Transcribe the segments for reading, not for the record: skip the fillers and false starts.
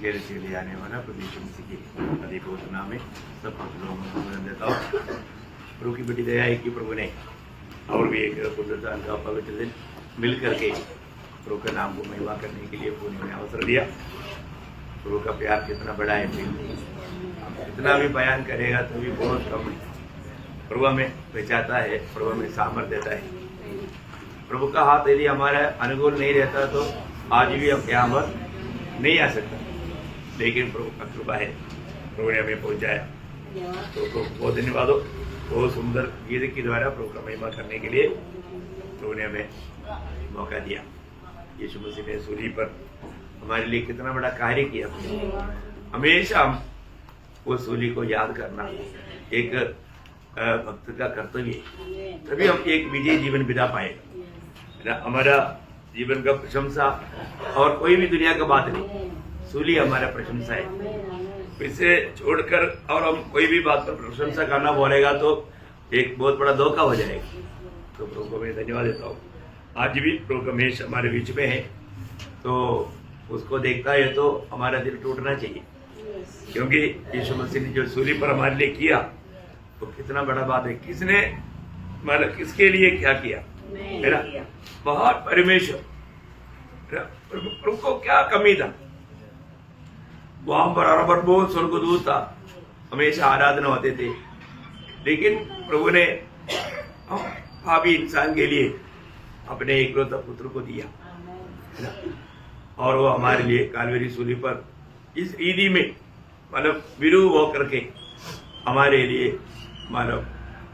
Jail से ले आने वाला प्रभु यीशु मसीह के अधिक नाम में सब लोगों को वंदन देता हूँ। प्रभु की बड़ी दया है कि प्रभु ने और भी एक पुत्रदान का पवित्र दिन मिल करके प्रभु के नाम को महिमा करने के लिए प्रभु ने अवसर दिया। प्रभु का प्यार कितना बड़ा है, कितना भी बयान करेगा तो भी बहुत कम है। प्रभु हमें बचाता है, प्रभु हमें सामर्थ्य देता है। प्रभु का हाथ यदि हमारा अनुकूल नहीं रहता तो आज भी हम यहाँ पर नहीं आ सकता, लेकिन प्रभु का कृपा है, प्रभु ने हमें पहुंचाया। तो बहुत धन्यवाद हो। बहुत सुंदर गीत के द्वारा प्रभु का महिमा करने के लिए प्रभु ने हमें मौका दिया। यीशु मसीह ने सूली पर हमारे लिए कितना बड़ा कार्य किया। हमेशा हम वो सूली को याद करना एक भक्त का कर्तव्य है, तभी हम एक विजयी जीवन बिता पाएगा। हमारा जीवन का प्रशंसा और कोई भी दुनिया का बात नहीं, सूली हमारा प्रशंसा है। इसे छोड़कर और हम कोई भी बात पर प्रशंसा करना बोलेगा तो एक बहुत बड़ा धोखा हो जाएगा। तो प्रभु को मैं धन्यवाद देता हूँ। आज भी प्रभु रमेश हमारे बीच में है, तो उसको देखता है तो हमारा दिल टूटना चाहिए, क्योंकि यीशु मसीह ने जो सूली पर हमारे लिए किया तो कितना बड़ा बात है। किसने मतलब किसके लिए क्या किया, मेरा बहुत परमेश्वर। प्रभु को क्या कमी था, वहां पर बराबर बहुत स्वर्गदूत था, हमेशा आराधना होते थे, लेकिन प्रभु ने पापी इंसान के लिए अपने एकलौता पुत्र को दिया, है ना। और वो हमारे लिए कालवरी सूली पर इस ईदी में मतलब विरू हो करके हमारे लिए मतलब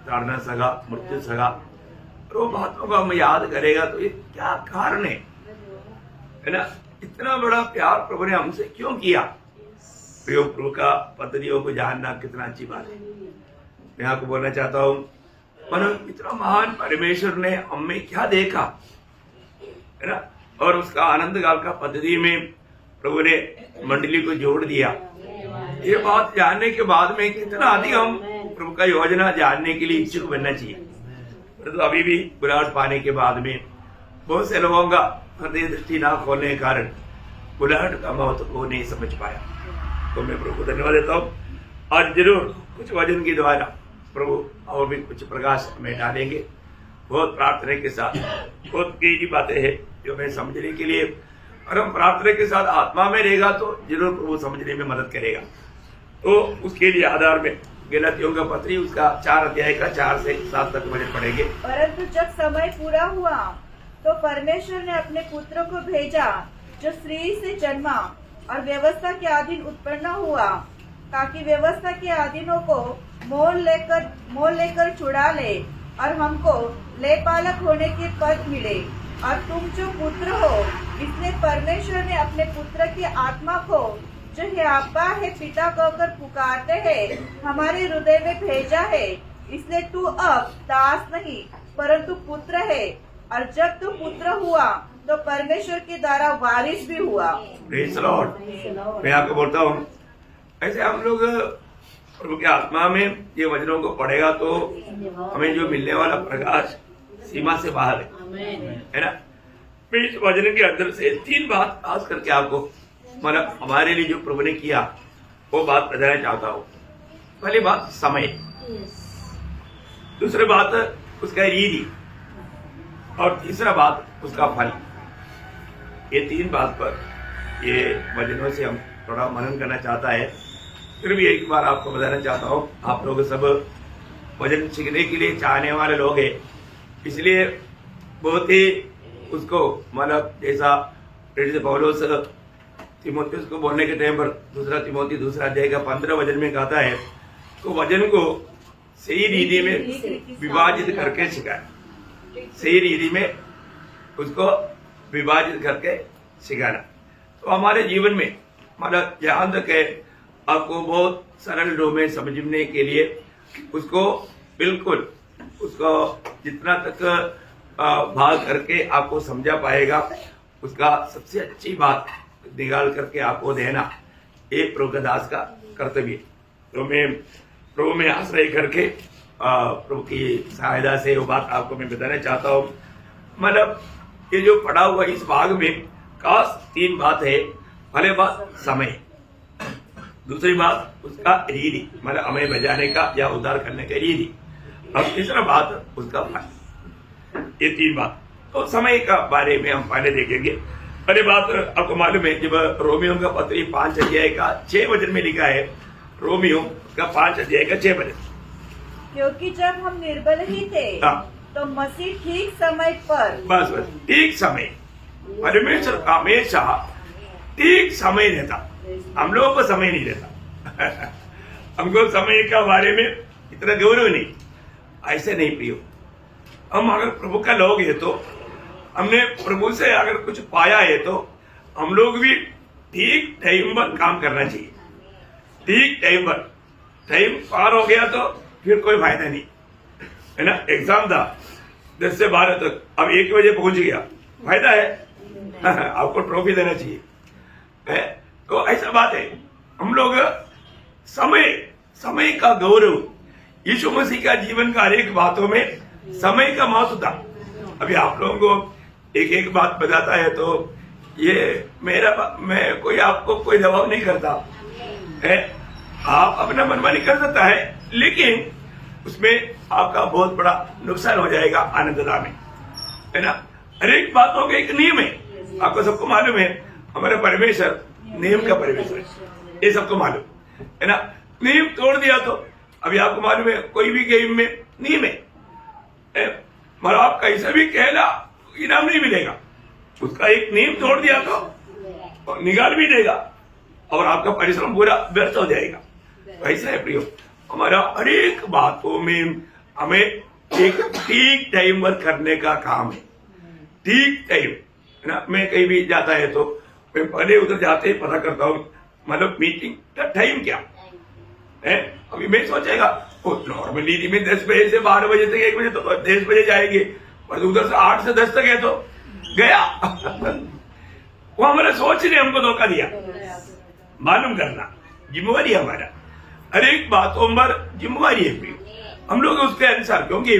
ताड़ना सगा, मृत्यु सगा। और वो बातों को हम याद करेगा तो ये क्या कारण है ना। इतना बड़ा प्यार प्रभु ने हमसे क्यों किया। प्रभु का पद्धतियों को जानना कितना अच्छी बात है। मैं आपको बोलना चाहता हूँ, पर इतना महान परमेश्वर ने हमें क्या देखा, है ना। और उसका आनंद काल का पद्धति में प्रभु ने मंडली को जोड़ दिया। ये बात जानने के बाद में कितना अधिक हम प्रभु का योजना जानने के लिए इच्छुक बनना चाहिए। परंतु अभी भी बुलाहट पाने के बाद में बहुत से लोगों का हृदय दृष्टि ना खोलने के कारण बुलाहट का महत्व को नहीं समझ पाया। तो मैं प्रभु को धन्यवाद देता हूँ। आज जरूर कुछ वचन के द्वारा प्रभु और भी कुछ प्रकाश में डालेंगे, बहुत प्रार्थना के साथ। बहुत कई बातें हैं जो मैं समझने के लिए, और हम प्रार्थना के साथ आत्मा में रहेगा तो जरूर प्रभु समझने में मदद करेगा। तो उसके लिए आधार में गलातियों का पत्री उसका 4 अध्याय का 4 से 7 तक वचन पढ़ेंगे। परंतु जब समय पूरा हुआ तो परमेश्वर ने अपने पुत्र को भेजा, जो स्त्री से जन्मा और व्यवस्था के अधीन उत्पन्न हुआ, ताकि व्यवस्था के अधीनों को मोल लेकर छुड़ा ले और हमको लेपालक होने के पद मिले। और तुम जो पुत्र हो, इसलिए परमेश्वर ने अपने पुत्र की आत्मा को, जो हे अब्बा है पिता कहकर पुकारते हैं, हमारे हृदय में भेजा है। इसलिए तू अब दास नहीं परंतु पुत्र है, और जब तू पुत्र हुआ तो परमेश्वर के द्वारा वारिस भी हुआ। Praise the Lord. मैं आपको बोलता हूँ, ऐसे हम लोग प्रभु के आत्मा में ये वचनों को पढ़ेगा तो हमें जो मिलने वाला प्रकाश सीमा से बाहर है ना। मैं इस वचन के अंदर से 3 बात खास करके आपको मतलब हमारे लिए जो प्रभु ने किया वो बात बताना चाहता हूँ। पहली बात समय, दूसरी बात उसका रीति, और तीसरा बात उसका फल। ये 3 बात पर ये वचनों से हम थोड़ा मनन करना चाहता है। फिर भी एक बार आपको बताना चाहता हूँ, आप लोग सब वचन सीखने के लिए चाहने वाले लोग हैं, इसलिए बहुत ही उसको मतलब जैसा पौलुस तीमुथियुस को बोलने के टाइम पर 2 तीमुथी 2 अध्याय का 15 वचन में कहता है, तो वचन को सही रीति में विभाजित करके सिखाया। सही रीति में उसको विभाजित करके सिखाना। तो हमारे जीवन में मतलब ध्यान रखे, आपको बहुत सरल रूप में समझने के लिए उसको बिल्कुल उसको जितना तक भाग करके आपको समझा पाएगा, उसका सबसे अच्छी बात निकाल करके आपको देना एक प्रभु दास का कर्तव्य। तो मैं प्रभु में आश्रय करके प्रभु की सहायता से वो बात आपको मैं बताना चाहता हूँ। मतलब ये जो पढ़ा हुआ इस भाग में खास 3 बात है। पहले बात समय, दूसरी बात उसका रीति, मतलब हमें बजाने का या उद्धार करने का रीति, और तीसरा बात उसका फल। ये 3 बात। तो समय का बारे में हम पहले देखेंगे। पहले बात आपको मालूम है, जब रोमियो का पत्र 5 अध्याय का 6 वचन में लिखा है, रोमियो का 5 अध्याय का 6 वचन, क्योंकि जब हम निर्बल ही थे तो मसीह ठीक समय पर, बस ठीक समय, परमेश्वर हमेशा ठीक समय रहता, हम लोगों को समय नहीं रहता। हमको समय का बारे में इतना गौरव नहीं, ऐसे नहीं प्रियो। हम अगर प्रभु का लोग है तो हमने प्रभु से अगर कुछ पाया है तो हम लोग भी ठीक टाइम पर काम करना चाहिए। ठीक टाइम पर, टाइम पार हो गया तो फिर कोई फायदा नहीं है ना। एग्जाम था 10 से 12 तक, अब 1 बजे पहुंच गया, फायदा है? आपको ट्रॉफी देना चाहिए है? तो ऐसा बात है, हम लोग समय का गौरव, यीशु मसीह का जीवन का हर एक बातों में समय का महत्व था। अभी आप लोगों को एक बात बताता है तो ये मैं कोई आपको कोई दबाव नहीं करता है, आप अपना मनमानी कर सकता है, लेकिन उसमें आपका बहुत बड़ा नुकसान हो जाएगा आनंदता में, है ना। हर एक बातों का एक नियम है, आपको सबको मालूम है। हमारा परमेश्वर नियम का परमेश्वर है, ये सबको मालूम है ना। नियम तोड़ दिया तो अभी आपको मालूम है, कोई भी गेम में नियम है, मगर आप कैसे भी कहला इनाम नहीं मिलेगा। उसका एक नियम तोड़ दिया तो निकाल भी देगा और आपका परिश्रम पूरा व्यर्थ हो जाएगा। ऐसा है प्रियो, हमारा हर एक बातों में हमें एक ठीक टाइम पर करने का काम है। ठीक टाइम है ना। मैं कहीं भी जाता है तो मैं पहले उधर जाते ही पता करता हूँ, मतलब मीटिंग का टाइम क्या है। अभी मैं सोचेगा नॉर्मली में 10 बजे से 12 बजे तक, 1 बजे तो 10 बजे जाएंगे, पर उधर से 8 से 10 तक है तो गया। वो हमारा सोच ने हमको धोखा दिया। मालूम करना जिम्मेवारी है हमारा, हर एक बातों पर जिम्मेवारी है हम लोग उसके अनुसार, क्योंकि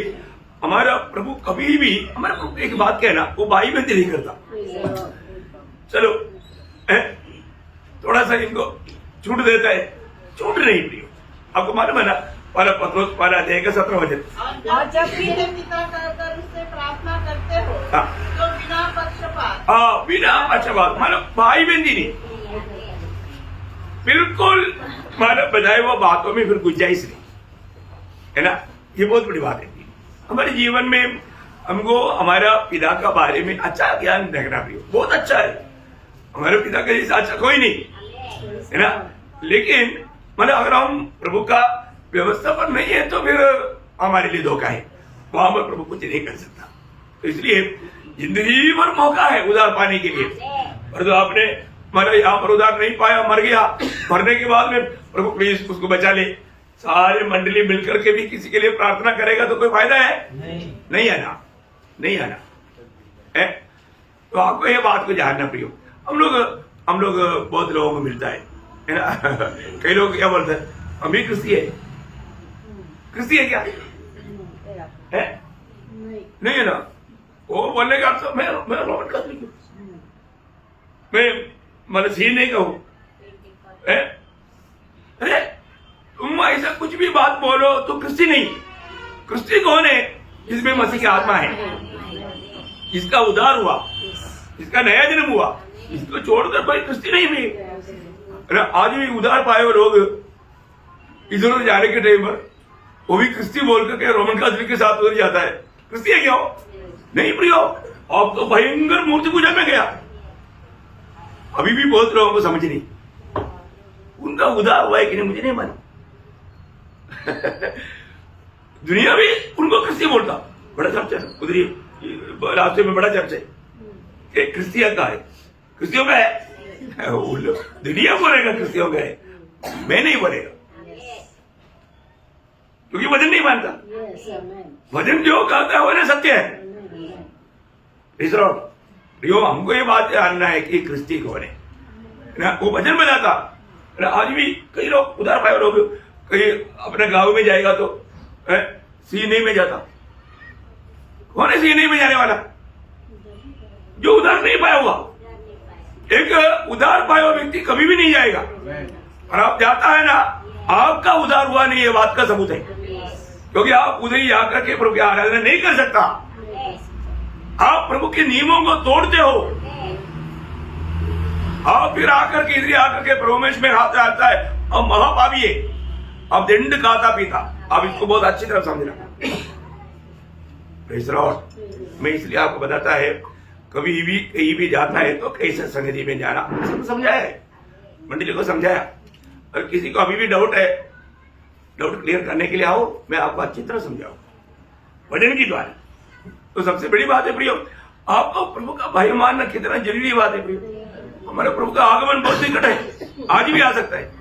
हमारा प्रभु कभी भी, हमारा प्रभु एक बात कहना, वो भाई बंदी नहीं करता। चलो थोड़ा सा इनको छूट देता है, छूट नहीं प्रियो। आपको मालूम है ना, पहला पत्रोस 1 अध्याय का 17 वचन, और जब भी पिता कर उससे प्रार्थना करते हो तो बिना पक्षपात, बिना पक्षपात, मतलब भाई बंदी नहीं, बिल्कुल मतलब बताए वो बातों में फिर गुंजाइश नहीं, है ना। ये बहुत बड़ी बात है हमारे जीवन में। हमको हमारा पिता का बारे में अच्छा ज्ञान रखना भी बहुत अच्छा है। हमारे पिता का जैसा अच्छा कोई नहीं, है ना। लेकिन मतलब अगर हम प्रभु का व्यवस्था पर नहीं है तो फिर हमारे लिए धोखा है, वहां पर प्रभु कुछ नहीं कर सकता। तो इसलिए जिंदगी भर मौका है उधार पाने के लिए, और जो आपने मतलब यहाँ पर उधार नहीं पाया, मर गया, मरने के बाद में प्रभु प्लीज उसको बचा ले, सारे मंडली मिलकर के भी किसी के लिए प्रार्थना करेगा तो कोई फायदा है? नहीं आना, नहीं आना है। तो आपको ये बात को जानना प्रियो। हम लोग बहुत लोगों को मिलता है ना। कई लोग क्या बोलते हैं, हम भी क्रिस्ती है। क्रिस्ती है क्या है? नहीं है ना। वो बोलने का तो मैं रोमन कैथोलिक हूँ, मैं मतलब सी नहीं कहूँ। अरे तुम ऐसा कुछ भी बात बोलो तो क्रिस्ती नहीं। क्रिस्ती कौन है? जिसमें मसीह की आत्मा है, जिसका उद्धार हुआ, जिसका नया जन्म हुआ, इसको छोड़कर कोई क्रिस्ती नहीं भी। अरे आज भी उद्धार पाए हुए लोग इधर उधर जाने के टाइम पर वो भी क्रिस्ती बोल करके रोमन कैथोलिक के साथ उधर जाता है। क्रिस्ती है क्या हो? नहीं प्रियो, अब तो भयंकर मूर्ति पूजा में गया। अभी भी बहुत लोगों को समझ नहीं, उनका उद्धार हुआ है कि नहीं मुझे नहीं मालूम। दुनिया भी उनको क्रिस्ती बोलता, बड़ा चर्चा है उधर रास्ते में, बड़ा चर्चा है क्रिस्तिया का है, क्रिस्तियों का है। दुनिया बोलेगा क्रिस्तियों का है, मैं नहीं बोलेगा, क्योंकि वजन नहीं मानता। वजन जो कहता है वो ना सत्य है। यो हमको ये बात जानना है कि क्रिस्ती कौन है ना। वो वजन बनाता ना। आज भी कई लोग उधार पाए लोग कहीं अपने गांव में जाएगा तो सीने में जाता। कौन है सीने में जाने वाला? जो उधार नहीं पाया हुआ। एक उधार पाया हुआ व्यक्ति कभी भी नहीं जाएगा। और आप जाता है ना, आपका उद्धार हुआ नहीं, ये बात का सबूत है, क्योंकि आप उधर ही आकर के प्रभु की आराधना नहीं कर सकता। आप प्रभु के नियमों को तोड़ते हो, आप फिर आकर के इधर आकर के प्रभु में हाथ आता है, अब महापापी है, अब दंड खाता पीता। आप इसको बहुत अच्छी तरह समझना। Praise the Lord. मैं इसलिए आपको बताता है, कभी भी कहीं भी जाता है तो कैसे संगति में जाना, सबको समझाया है, मंडली को समझाया। और किसी को अभी भी डाउट है, डाउट क्लियर करने के लिए आओ, मैं आपको अच्छी तरह समझाऊं वचन की द्वारा। तो सबसे बड़ी बात है प्रियो, आपको प्रभु का भय मानना कितना जरूरी बात है प्रियो। हमारे प्रभु का आगमन बहुत निकट है, आज भी आ सकता है,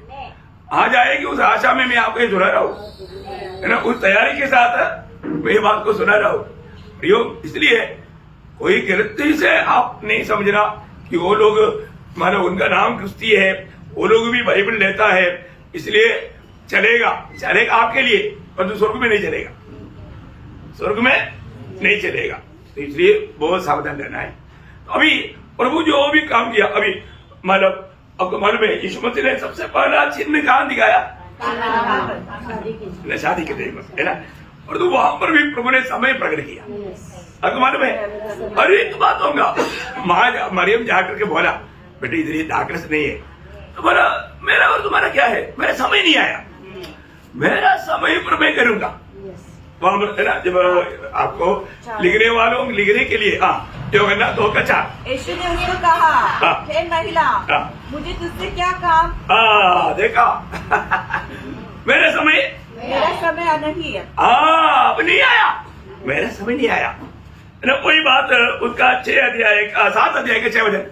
आज आएगी, उस आशा में मैं आपको ये सुना रहा हूँ, है ना, उस तैयारी के साथ मैं ये बात को सुना रहा हूँ प्रियो। इसलिए कोई गलती से आप नहीं समझना कि वो लोग, मानो उनका नाम क्रिस्ती है, वो लोग भी बाइबल लेता है, इसलिए चलेगा आपके लिए, परंतु स्वर्ग में नहीं चलेगा, स्वर्ग में नहीं चलेगा। तो इसलिए बहुत सावधान रहना है। तो अभी प्रभु जो भी काम किया, अभी मतलब आपको मालूम है, यीशु मसीह ने सबसे पहला चिन्ह कहां दिखाया? शादी के दिन, है ना। और तो वहां पर भी प्रभु ने समय प्रकट किया। आपको मालूम है, हर एक बात होगा। मरियम जाकर के बोला, बेटे इधर ये दाखरस नहीं है, तो बोला मेरा और तुम्हारा क्या है, मेरा समय नहीं आया, मेरा समय पर मैं करूंगा। वहां पर है ना, जब आपको लिखने वालों लिखने के लिए जो है ना, 2 का 4 यीशु ने उसको कहा, हे महिला, मुझे तुझसे क्या काम? देखा मेरा समय नहीं है, अब नहीं आया, मेरा समय नहीं आया, है ना। कोई बात उसका 7 अध्याय के 6 वचन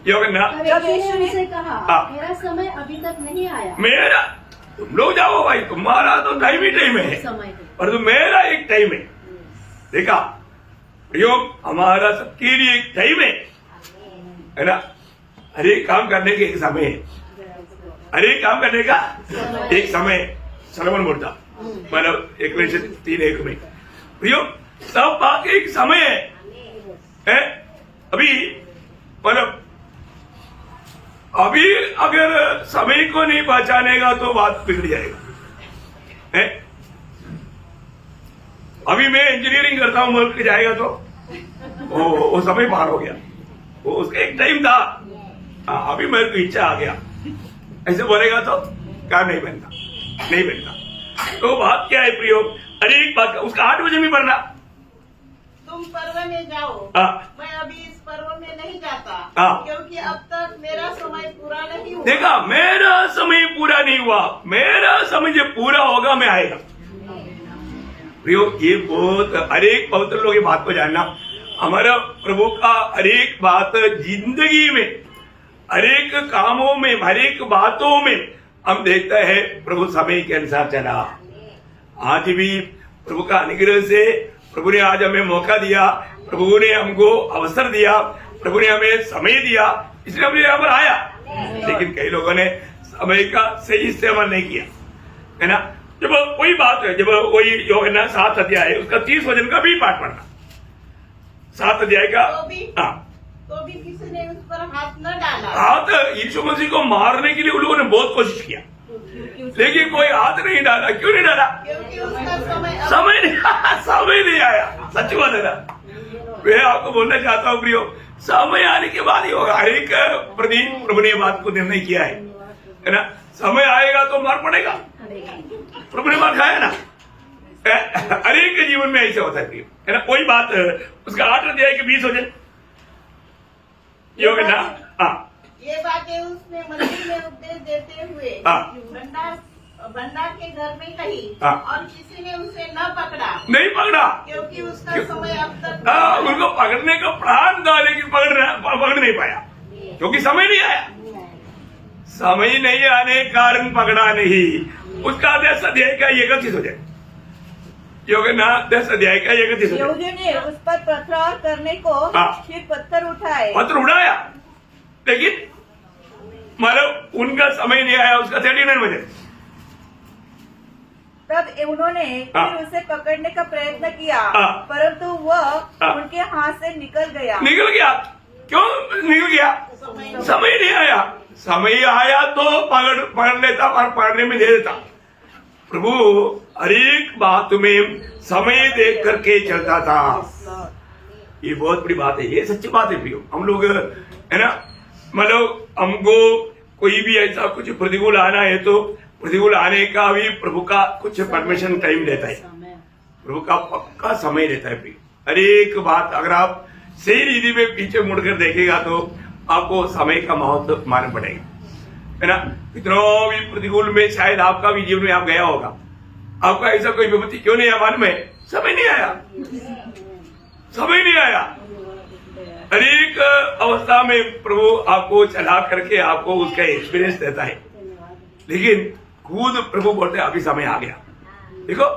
जब यीशु ने कहा, मेरा समय अभी तक नहीं आया। मेरा, तुम लोग जाओ भाई, तुम्हारा तो टाइम ही टाइम है, पर तो मेरा एक टाइम है। देखा योग, हमारा सबके लिए एक टाइम है ना। हर एक काम करने के एक समय है, हर एक काम करने का एक समय। सलोमन बोलता, मतलब 1:3 में प्रियो, सब बात का एक समय है। अभी मतलब अभी अगर समय को नहीं पहचानेगा तो बात बिगड़ जाएगा, है। अभी मैं इंजीनियरिंग करता हूं, मुल्क जाएगा तो वो समय पार हो गया, वो उसका एक टाइम था। अभी मेरे को इच्छा आ गया, ऐसे बोलेगा तो काम नहीं बनता, नहीं बनता। तो बात क्या है प्रियो, अरे एक बात, उसका 8 बजे भी पढ़ना। तुम पर्व में जाओ, मैं अभी इस पर्व में नहीं जाता, क्योंकि अब तक मेरा समय पूरा नहीं हुआ। देखा, मेरा समय पूरा नहीं हुआ, मेरा समय जब पूरा होगा मैं आएगा प्रियो। ये बहुत, हर एक पवित्र लोग ये बात को जानना, हमारा प्रभु का हर एक बात जिंदगी में, हर एक कामों में, हर एक बातों में हम देखते हैं प्रभु समय के अनुसार चला। आज भी प्रभु का अनुग्रह से प्रभु ने आज हमें मौका दिया, प्रभु ने हमको अवसर दिया, प्रभु ने हमें समय दिया, इसलिए हम यहाँ पर आया। लेकिन कई लोगों ने समय का सही इस्तेमाल नहीं किया, है ना। जब कोई बात है, जब कोई जो है ना 7 अध्याय है, उसका 30 वचन का भी पाठ पढ़ना, 7 अध्याय का। तो भी किसी ने उस पर हाथ न डाला। हाथ, यीशु मसीह को मारने के लिए उन लोगों ने बहुत कोशिश किया, लेकिन कोई हाथ नहीं डाला। क्यों नहीं डाला? क्योंकि उसका समय नहीं आया। सच बात है ना। मैं आपको बोलना चाहता हूँ प्रियो, समय आने के बाद ही होगा। हर एक प्रभु ने बात को निर्णय किया है ना। समय आएगा तो मार पड़ेगा, प्रभु ने मार खाया ना। हर एक के जीवन में ऐसे होता है प्रियो, है ना। कोई बात, उसका 8 अध्याय के 20 वचन ना। ये बातें उसने मंदिर में उपदेश देते हुए भंडार के घर में कही, और किसी ने उसे नहीं पकड़ा, क्योंकि उसका समय अब तक उनको पकड़ने का प्राण था, लेकिन पकड़ नहीं पाया, क्योंकि समय नहीं आया। समय नहीं आने के कारण पकड़ा नहीं। उसका 10 अध्याय का 31 हो जाए, 10 अध्याय का 31 हो जाए। ने उस पर पथराव करने को फिर पत्थर उठाया, लेकिन मतलब उनका समय नहीं आया। उसका 39 बजे तब उन्होंने फिर उसे पकड़ने का प्रयत्न किया, परंतु वह उनके हाथ से निकल गया। क्यों निकल गया? समय नहीं आया। समय आया तो पकड़ लेता और पकड़ने में दे देता। प्रभु हर एक बात में समय देख करके चलता था। ये बहुत बड़ी बात है, ये सच्ची बात है प्रियो। हम लोग है ना, मतलब हमको कोई भी ऐसा कुछ प्रतिकूल आना है तो प्रतिकूल आने का भी प्रभु का कुछ परमिशन टाइम देता है, प्रभु का पक्का समय रहता है प्रियो। हर एक बात अगर आप सही रीति में पीछे मुड़कर देखेगा तो आपको समय का महत्व मालूम पड़ेगा, है ना। कितना भी प्रतिकूल में शायद आपका भी जीवन में आप गया होगा, आपका ऐसा कोई विपत्ति क्यों नहीं आया मालूम है? समय नहीं आया, समय नहीं आया। हर एक अवस्था में प्रभु आपको चला करके आपको उसका एक्सपीरियंस देता है, लेकिन खुद प्रभु बोलते अभी समय आ गया। देखो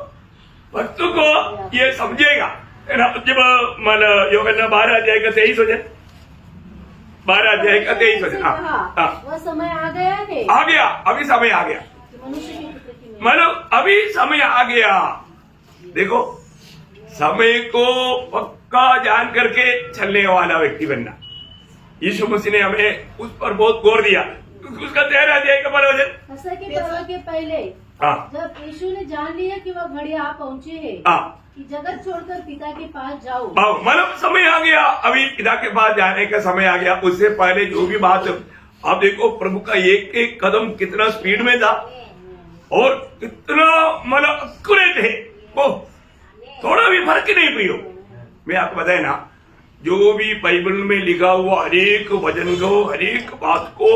भक्तों को ये समझेगा, है ना। जब मान योगेंद्र 12 अध्याय का 23 वचन, 12 अध्याय का 23 वचन, वह समय आ गया है, आ गया, अभी समय आ गया, मतलब अभी समय आ गया। देखो समय को पक्का जान करके चलने वाला व्यक्ति बनना, यीशु मसीह ने हमें उस पर बहुत गौर दिया। उसका 13 अध्याय का 12 वचन, फसह के पर्व के पहले जब यीशु ने जान लिया कि वह घड़ी आ पहुंचे है कि जगत छोड़कर पिता के पास जाओ, मतलब समय आ गया, अभी पिता के पास जाने का समय आ गया। उससे पहले जो भी बात, आप देखो प्रभु का एक एक कदम कितना स्पीड में था और कितना मतलब एक्यूरेट है, वो थोड़ा भी फर्क नहीं प्रियो। मैं आपको बताए ना, जो भी बाइबल में लिखा हुआ हर एक वचन को, हर एक बात को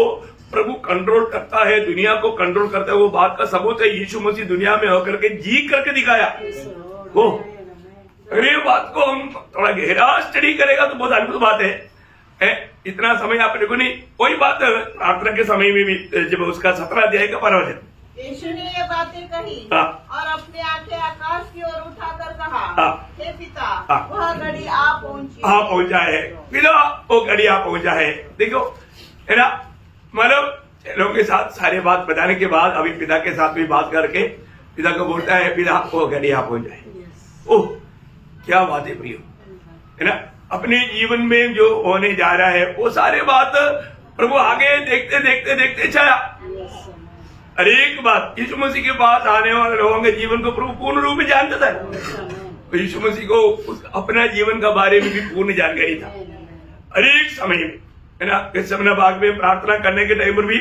प्रभु कंट्रोल करता है, दुनिया को कंट्रोल करता है। वो बात का सबूत है यीशु मसीह दुनिया में होकर के जी करके दिखाया। वो अगर ये बात को हम थोड़ा गहरा स्टडी करेगा तो बहुत अद्भुत बात है। इतना समय आपने को नहीं, कोई बात प्रार्थना के समय में भी जब उसका 17 अध्याय का 12 वचन, यीशु ने ये बातें कही और अपने आंखें आकाश की ओर उठाकर कहा, हे पिता वह घड़ी आ पहुंची, पहुंचा है पिता, वो घड़ी आ पहुंचा है। देखो है ना, मतलब लोगों के साथ सारे बात बताने के बाद अभी पिता के साथ भी बात करके पिता को बोलता है पिता वो घड़ी आ पहुंचा है। ओह क्या बात है प्रियो, है ना। अपने जीवन में जो होने जा रहा है वो सारे बात प्रभु आगे देखते देखते देखते चला। हर एक बात यीशु मसीह के पास आने वाले लोगों के जीवन को प्रभु पूर्ण रूप में जानता था। तो यीशु मसीह को अपना जीवन का बारे में भी पूर्ण जानकारी था हर एक समय में, है ना। गethsemane बाग में प्रार्थना करने के टाइम पर भी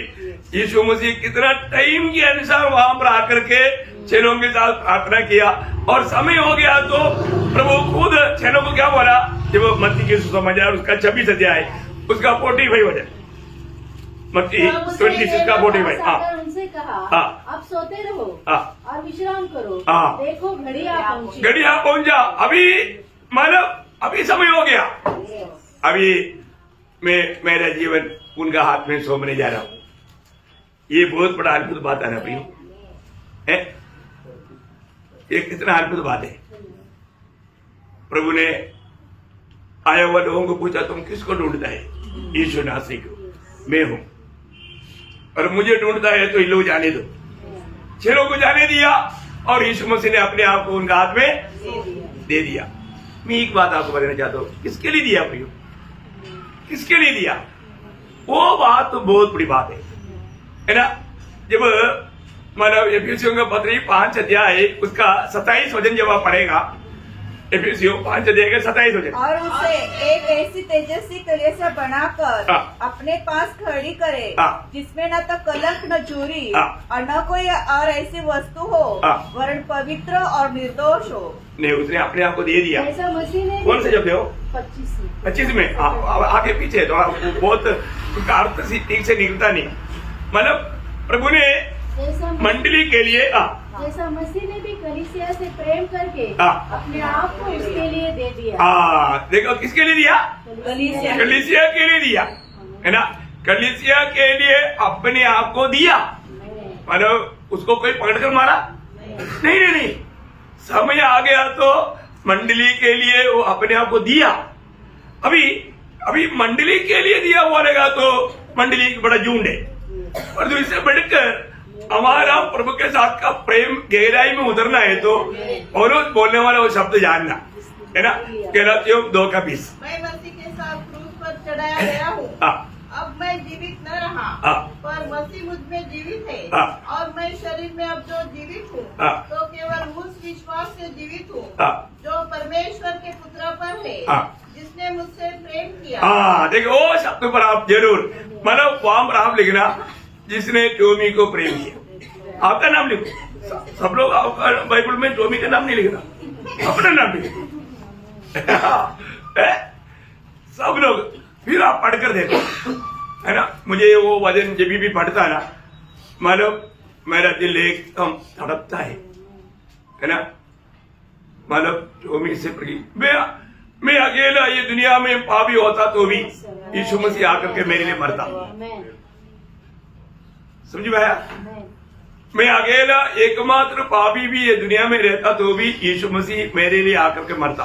यीशु मसीह कितना टाइम के अनुसार वहां पर आकर के चेलों के साथ प्रार्थना किया और समय हो गया तो प्रभु खुद चेलों को क्या बोला, जब मत्ती के सुसमाचार उसका 26 अध्याय उसका 45 वचन, मत्ती 26 का 45, उनसे कहा अब सोते रहो और विश्राम करो, देखो घड़ी आ पहुंची, घड़ी आ पहुंचा, अभी मतलब अभी समय हो गया, अभी मैं मेरा जीवन उनका हाथ में सौंपने जा रहा हूं। ये बहुत बड़ा अद्भुत बात है ना प्रियो, है ये कितना अद्भुत बात है। प्रभु ने आया हुआ लोगों को पूछा तुम किसको ढूंढता है? यीशु नासरी को, मैं हूं, और मुझे ढूंढता है तो इन लोग जाने दो। चेलों को जाने दिया और यीशु मसीह ने अपने आप को उनका हाथ में दे दिया। मैं एक बात आपको बताना चाहता हूं, किसके लिए दिया प्रियो, किसके लिए दिया? वो बात तो बहुत बड़ी बात है ना। जब मतलब एफिसियों का पत्री 5 अध्याय उसका 27 वचन जब आप पढ़ेगा, एफिसियों 5 अध्याय का 27 वचन, और उसे एक ऐसी तेजस्वी कलीसिया बनाकर अपने पास खड़ी करे जिसमें न तो कलंक न चोरी और न कोई और ऐसी वस्तु हो वरन पवित्र और निर्दोष हो। नहीं, उसने अपने आप को दे दिया। ऐसा मसीह ने कौन से जब हो 25 में आगे पीछे थोड़ा बहुत अर्थ ठीक से निकलता नहीं। मतलब प्रभु ने मंडली के लिए जैसा मसीह ने भी कलीसिया से प्रेम करके अपने आप को उसके लिए दे दिया। देखो किसके लिए दिया? कलीसिया के लिए दिया, है ना। कलीसिया के लिए अपने आप को दिया, मतलब उसको कोई पकड़कर मारा नहीं, नहीं नहीं। समय आ गया तो मंडली के लिए वो अपने आप को दिया। अभी मंडली के लिए दिया बोलेगा तो मंडली एक बड़ा झुंड है, और जो इससे बढ़कर हमारा प्रभु के साथ का प्रेम गहराई में उतरना है तो और बोलने वाला वो शब्द जानना, है ना। गलातियों 2:20, मैं मसीह के साथ क्रूस पर चढ़ाया गया हूँ, अब मैं जीवित न रहा पर मसीह मुझ में जीवित है हाँ। और मैं शरीर में अब जो जीवित हूँ हाँ। तो केवल उस विश्वास से जीवित हूँ हाँ। जो परमेश्वर के पुत्र पर है हाँ। जिसने मुझसे प्रेम किया। हाँ देखो वो शब्द पर आप जरूर मतलब वहां पर आप लिखना जिसने टोमी को प्रेम किया। आपका नाम लिखो, सब लोग आपका बाइबल में टोमी का नाम नहीं लिखना, अपना नाम लिखो। सब लोग फिर आप पढ़कर देखो, है ना। मुझे वो वचन जब भी पढ़ता है ना, मतलब मेरा दिल एकदम तड़पता है ना। मतलब टोमी से मैं अकेला ये दुनिया में पापी होता तो भी यीशु मसीह आकर के मेरे लिए मरता। समझ में आया? मैं अकेला एकमात्र पापी भी ये दुनिया में रहता तो भी यीशु मसीह मेरे लिए आकर के मरता,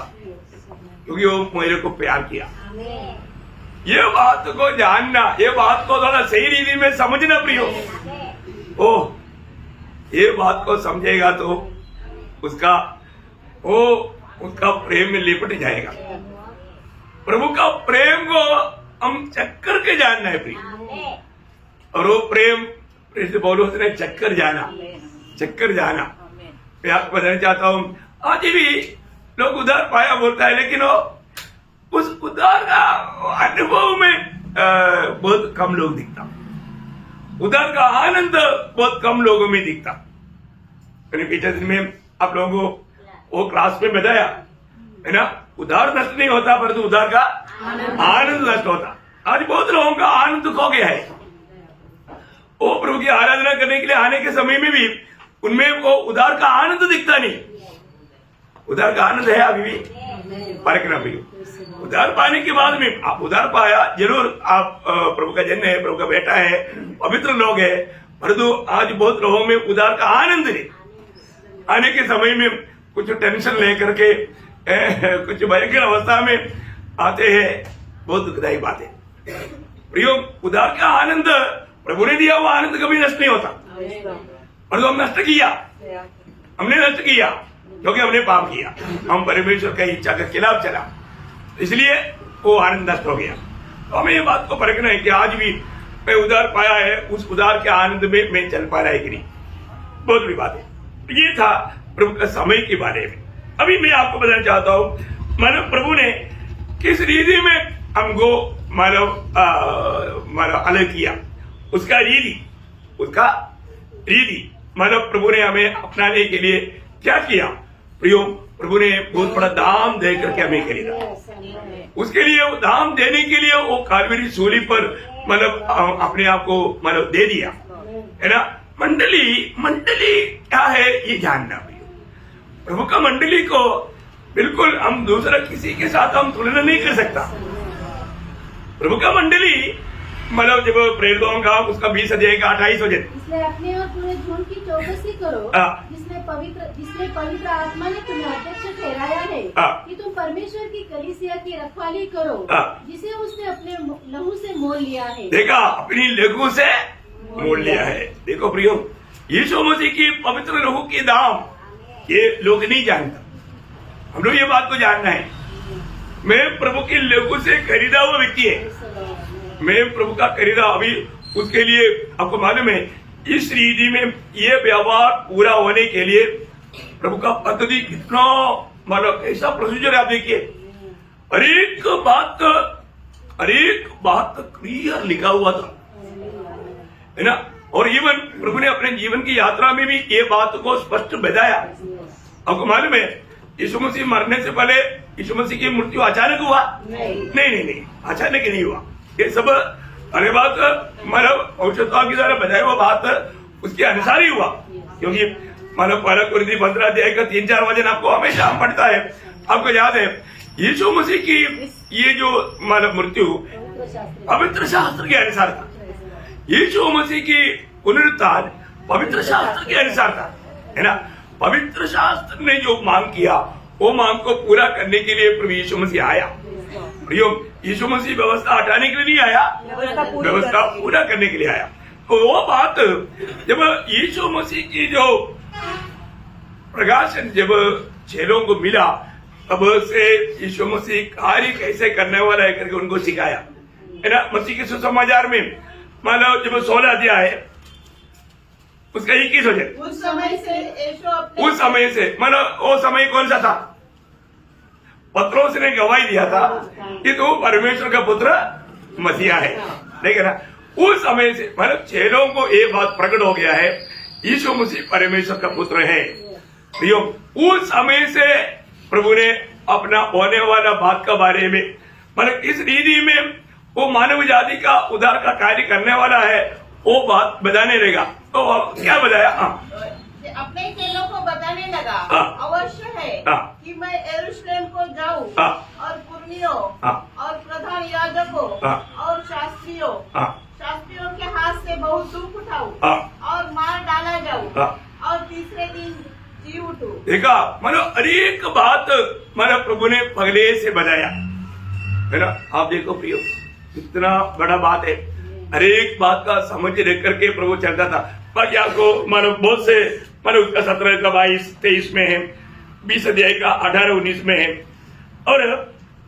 क्योंकि वो मेरे को प्यार किया। ये बात को जानना, ये बात को थोड़ा सही रीति में समझना प्रियो। ओ ये बात को समझेगा तो उसका प्रेम में लिपट जाएगा। प्रभु का प्रेम को हम चक्कर के जानना है प्रिय, और वो प्रेम पौलुस ने चक्कर जाना। मैं आपको बताना चाहता हूँ, आज भी लोग उधार पाया बोलता है, लेकिन वो उस उधार का अनुभव में बहुत कम लोग दिखता, उधार का आनंद बहुत कम लोगों में दिखता। मैंने पिछले दिन में आप लोगों को वो क्लास में बताया है ना, उधार नष्ट नहीं होता परंतु उधार का आनंद नष्ट होता। आज बहुत लोगों का आनंद खो गया है। वो प्रभु की आराधना करने के लिए आने के समय में भी उनमें वो उधार का आनंद दिखता नहीं। उधार का आनंद है अभी भी, परखना भी। उधार पाने के बाद में आप उधार पाया जरूर, आप प्रभु का जन है, प्रभु का बेटा है, पवित्र लोग है, परंतु आज बहुत लोगों में उधार का आनंद नहीं। आने के समय में कुछ टेंशन लेकर के कुछ भयंकर अवस्था में आते हैं, बहुत दुखदायी बात है प्रियो। उधार का आनंद प्रभु ने दिया, वो आनंद कभी नष्ट नहीं होता, परंतु हम हमने नष्ट किया क्योंकि हमने पाप किया, हम परमेश्वर की इच्छा के खिलाफ चला, इसलिए वो आनंद नष्ट हो गया। तो हमें ये बात को परखना है कि आज भी मैं उधार पाया है, उस उधार के आनंद में मैं चल पा रहा है कि नहीं, बहुत बड़ी बात है। ये था प्रभु का समय के बारे में। अभी मैं आपको बताना चाहता हूँ, मानव प्रभु ने किस रीति में हमको मानव अलग किया, उसका रीति मानव प्रभु ने हमें अपनाने के लिए क्या किया प्रियो। प्रभु ने बहुत बड़ा दाम दे करके हमें खरीदा, उसके लिए वो दाम देने के लिए वो कालवरी सूली पर मतलब अपने आप को मतलब दे दिया, है ना। मंडली क्या है ये जानना प्रियो। प्रभु का मंडली को बिल्कुल हम दूसरा किसी के साथ हम तुलना नहीं कर सकता। प्रभु का मंडली मतलब जब प्रेरितों का उसका 20 अध्याय का 28 हो जाए, इसलिए अपने और पूरे झुंड की चौकसी करो, जिसने पवित्र आत्मा ने तुम्हें अध्यक्ष ठहराया है कि तुम परमेश्वर की कलीसिया की रखवाली करो, जिसे उसने अपने लहू से मोल लिया है। देखा, अपनी लहू से मोल लिया है। देखो प्रियो, यीशु मसीह की पवित्र लहू की दाम ये लोग नहीं जानता, हम लोग ये बात को जानना है। मैं प्रभु की लहू से खरीदा हुआ व्यक्ति है, मैं प्रभु का खरीदा। अभी उसके लिए आपको मालूम है, इस रीति में ये व्यवहार पूरा होने के लिए प्रभु का पद्धति कितना मतलब ऐसा प्रोसीजर है। आप देखिए, हर एक बात क्लियर लिखा हुआ था, है ना। और इवन प्रभु ने अपने जीवन की यात्रा में भी ये बात को स्पष्ट बताया। आपको मालूम है, यीशु मसीह मरने से पहले यीशु मसीह की मृत्यु अचानक हुआ? नहीं, अचानक ही नहीं हुआ। ये सब अरे बात मतलब औषधों की द्वारा बताया हुआ बात उसके अनुसार ही हुआ, क्योंकि मतलब 15 अध्याय का 3-4 वचन आपको हमेशा पढ़ता है। आपको याद है, यीशु मसीह की ये जो मतलब मृत्यु पवित्र शास्त्र के अनुसार था। यीशु मसीह की पुनरुत्थान पवित्र शास्त्र के अनुसार था, है ना। पवित्र शास्त्र ने जो मांग किया वो मांग को पूरा करने के लिए प्रभु यीशु मसीह आया। यीशु मसीह व्यवस्था हटाने के लिए नहीं आया, व्यवस्था पूरा करने के लिए आया। तो वो बात जब यीशु मसीह की जो प्रकाशन जब चेलों को मिला, तब से यीशु मसीह कार्य कैसे करने वाला है करके उनको सिखाया, है ना। मसीह के सुसमाचार में मान लो जब 16 अध्याय है उसका 21 हो जाए। उस समय से यीशु अपने उस समय से मानो वो समय कौन सा था? पत्रोस ने गवाही दिया था कि तू परमेश्वर का पुत्र मसीहा है, ठीक है ना। उस समय से मतलब चेलों को ये बात प्रकट हो गया है यीशु मसीह परमेश्वर का पुत्र है। उस समय से प्रभु ने अपना होने वाला बात के बारे में मतलब इस रीति में वो मानव जाति का उद्धार का कार्य करने वाला है वो बात बताने रहेगा। तो क्या बताया? अपने चेलों को बताने लगा अवश्य है कि मैं यरूशलेम को जाऊं और पुरनियों और प्रधान याजकों और शास्त्रियों के हाथ से बहुत दुख उठाऊं और मार डाला जाऊं और तीसरे दिन जी उठूं। देखा मानो अनेक बात मानो प्रभु ने पहले से बताया है ना। आप देखो प्रियो कितना बड़ा बात है, हर एक बात का समझ रख करके प्रभु चलता था। बाकी आपको मानो बहुत से मानो उसका 17 का 22-23 में है, 20 अध्याय का 18-19 में है। और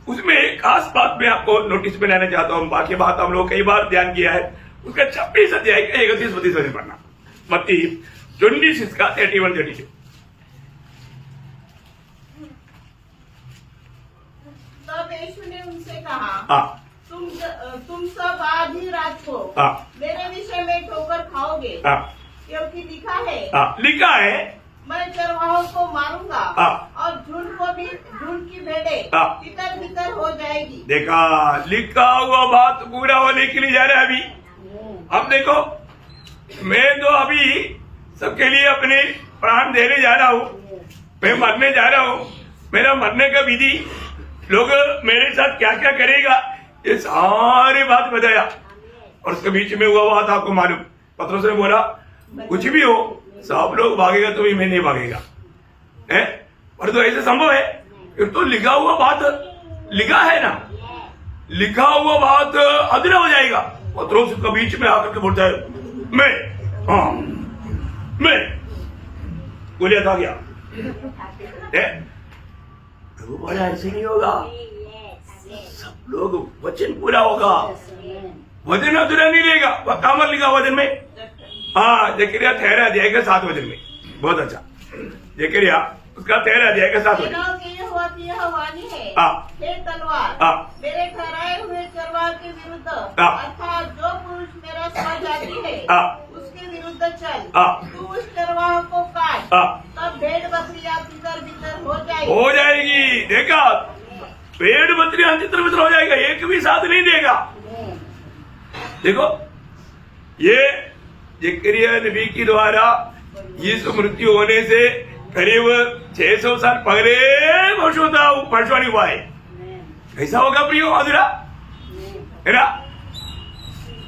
उसमें एक खास बात मैं आपको नोटिस में लाना चाहता हूँ। बाकी बात हम लोग कई बार ध्यान किया है। उसका 26 अध्याय का 31-32 पढ़ना, मत्ती 26 का 31-32। तब यीशु ने उनसे कहा तुम सब आधी रात को मेरे विषय में ठोकर खाओगे, क्योंकि लिखा है मैं चरवाहों को मारूंगा और झुंड की भेड़ें तितर बितर हो जाएगी। देखा लिखा हुआ बात पूरा होने के लिए जा रहा है। अभी अब देखो मैं तो अभी सबके लिए अपने प्राण देने जा रहा हूँ, मैं मरने जा रहा हूँ। मेरा मरने का विधि लोग मेरे साथ क्या क्या करेगा ये सारी बात बताया। और उसके बीच में हुआ बात आपको मालूम, पत्रोस ने बोला कुछ भी हो सब लोग भागेगा तो भी मैं नहीं भागेगा है। और तो ऐसे संभव है फिर तो लिखा हुआ बात लिखा है ना, लिखा हुआ बात अधूरा हो जाएगा। पत्रोस के बीच में आकर के बोलता है मैं गोलियां था गया। प्रभु बोला ऐसे नहीं होगा, सब लोग वचन पूरा होगा, वचन अधूरा नहीं रहेगा। कामर लिखा वचन में जकरिया 13 अध्याय के 7 वचन में, बहुत अच्छा। जकरिया उसका 13 अध्याय के 7 वचन यह वाणी है हे तलवार मेरे ठहराए हुए चरवाह के विरुद्ध, अर्थात जो पुरुष मेरा स्वजाति है उसके विरुद्ध चल, तू उस चरवाह को काट, तब भेड़ बकरियां तितर बितर हो जाएगी। देखा भेड़ बकरियां तितर बितर हो जाएगा, एक भी साथ नहीं देगा। देखो ये जकरिया नबी के द्वारा यीशु मृत्यु होने से करीब 600 साल पहले भविष्यवाणी हुआ है। कैसा होगा प्रियो अधूरा है ना।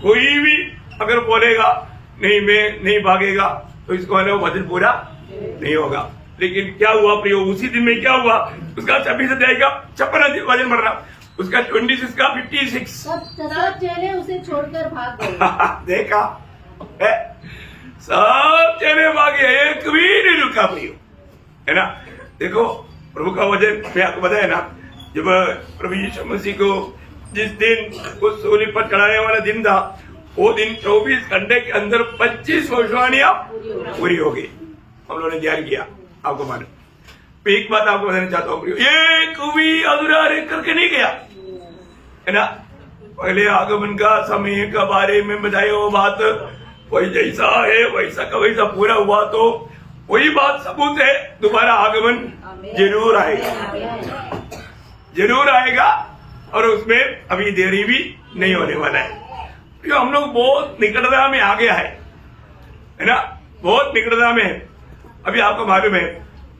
कोई भी अगर बोलेगा नहीं मैं नहीं भागेगा तो इसको वचन पूरा नहीं होगा। लेकिन क्या हुआ प्रियो, उसी दिन में क्या हुआ, उसका 26 अध्याय का 56 वचन पढ़ना, उसका 26 का 56 सब चेले उसे छोड़कर भाग गए। देखा सब चेले भागे, एक भी नहीं रुका प्रियो है ना। देखो प्रभु का वचन मैं आपको बताया ना, जब प्रभु यीशु मसीह को जिस दिन उस सूली पर चढ़ाने वाला दिन था वो दिन 24 घंटे के अंदर 25 भविष्यवाणियां पूरी हो गई। हम लोगों ने ध्यान किया, आपको मालूम। एक बात आपको बताना चाहता हूँ, एक भी अधूरा रह करके नहीं गया है ना। पहले आगमन का समय के बारे में बताया वो बात वही जैसा है वैसा का वैसा पूरा हुआ, तो वही बात सबूत है दोबारा आगमन जरूर आएगा, जरूर आएगा। और उसमें अभी देरी भी नहीं होने वाला है। तो हम लोग बहुत निकटता में आ गया है ना, बहुत निकटता में है। अभी आपको मालूम है